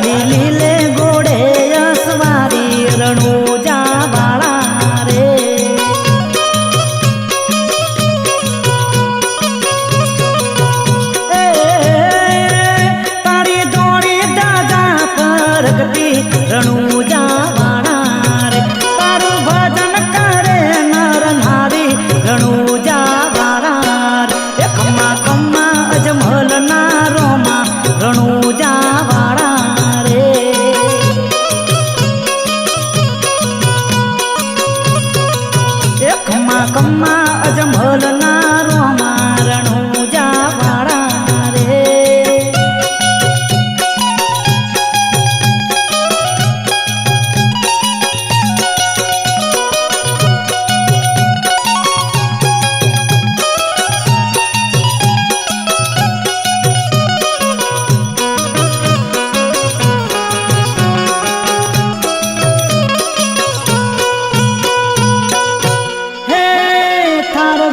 તારી લીલે ઘોડે અસવારી રણુજા વાળા રે તારી દોડી દાદા પરગતી રણુજા વાળા રે તારું ભજન કરે નર નારી રણુજા વાળા રે કમ્મા કમ્મા અજમલ ના રોમા રણુજા વાળા રે કમ્મા કમ્મા અજમલ ના રોમા રણુજા વાળા રે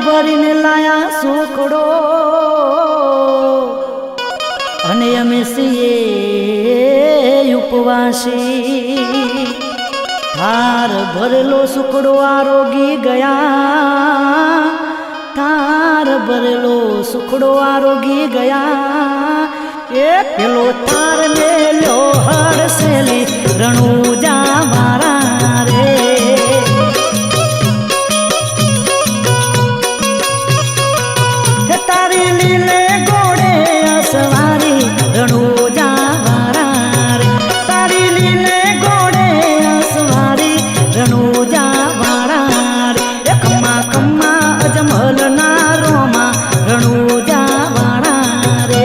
ભરીને લાયા સુખડો અને અમે છીએ ઉપવાસી થાર ભરેલો સુખડો આરોગી ગયા થાર ભરેલો સુખડો આરોગી ગયા એ પેલો થાર મેલ્યો હરસેલી રણુજા વાળા રે તારી લીલે ઘોડે અસવારી રણુજા વાળા રે તારી લીલે ઘોડે અસવારી રણુજા વાળા રે કમ્મા કમ્મા અજમલ ના રોમા રણુજા વાળા રે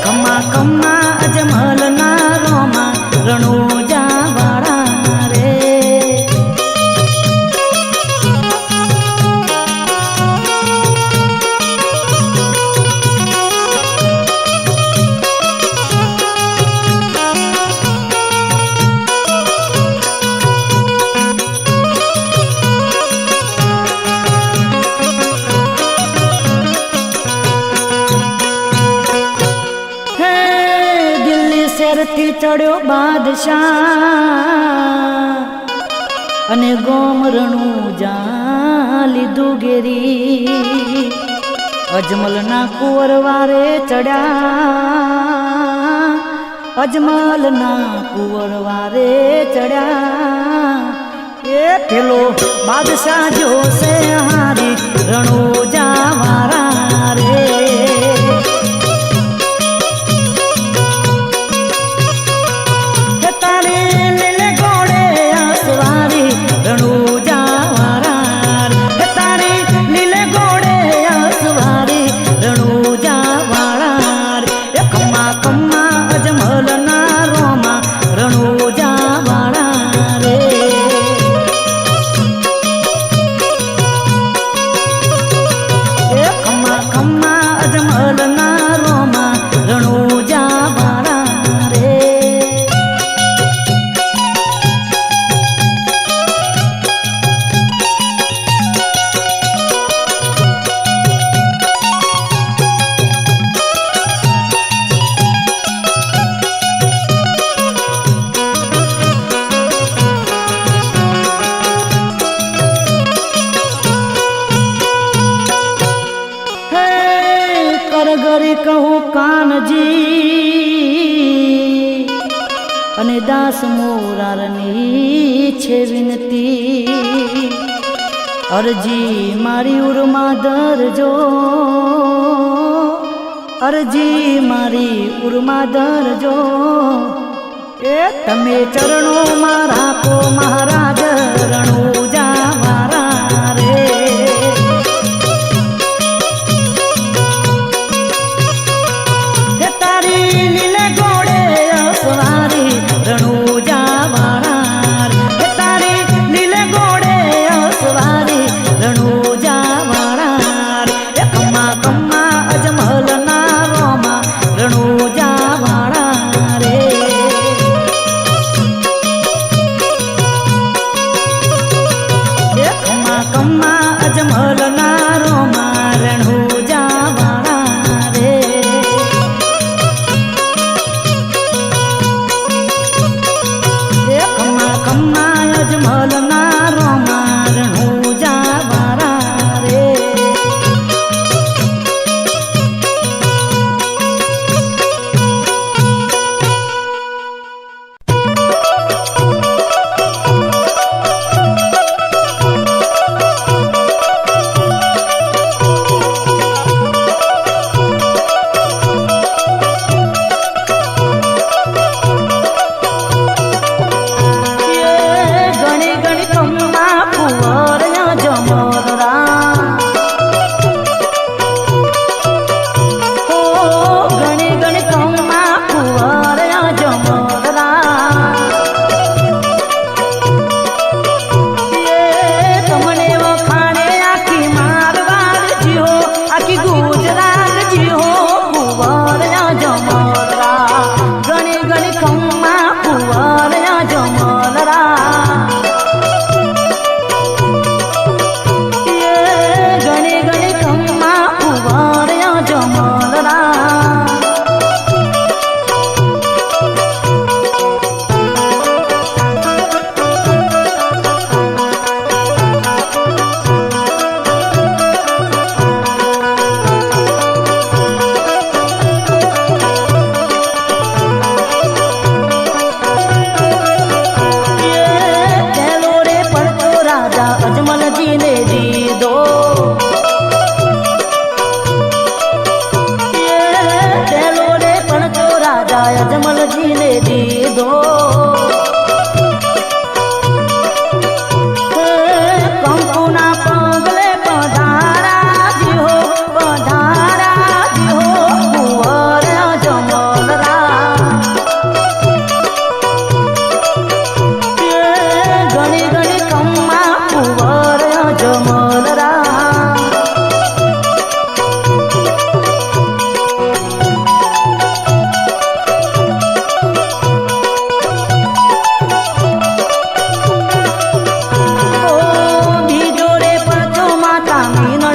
કમ્મા કમ્મા અજમલ ના રોમા રણુજા વાળા રે શેરથી ચડ્યો બાદશાહ અને ગોમ રણુજા લીધું ઘેરી અજમલ ના કુંવર વારે ચડ્યા અજમલ ના કુંવર વારે ચડ્યા એ પેલો બાદશાહ જોશે હારી રણુજા વાળા રે રણુજા વાળા તારી લીલે ઘોડે અસવારી રણુજા વાળા રે કમ્મા કમ્મા અજમલ ના રોમા રણુજા વાળા રે કમ્મા કમ્મા અજમલ ના રોમા રણુજા વાળા રે કરગરી કહું કાનજી અને દાસ મોરારની છે વિનતી અરજી મારી ઉરમાં ધરજો અરજી મારી ઉરમાં ધરજો એ તમે ચરણોમાં રાખો મહારાજ રણુજા વાળા રે રણુજા વાળા તારી લીલે ઘોડે અસવારી રણુજા વાળા કમ્મા કમ્મા અજમલ ના રોમા રણુજા વાળા રે કમ્મા કમ્મા અજમલ ના રોમા રણુજા વાળા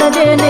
મળજે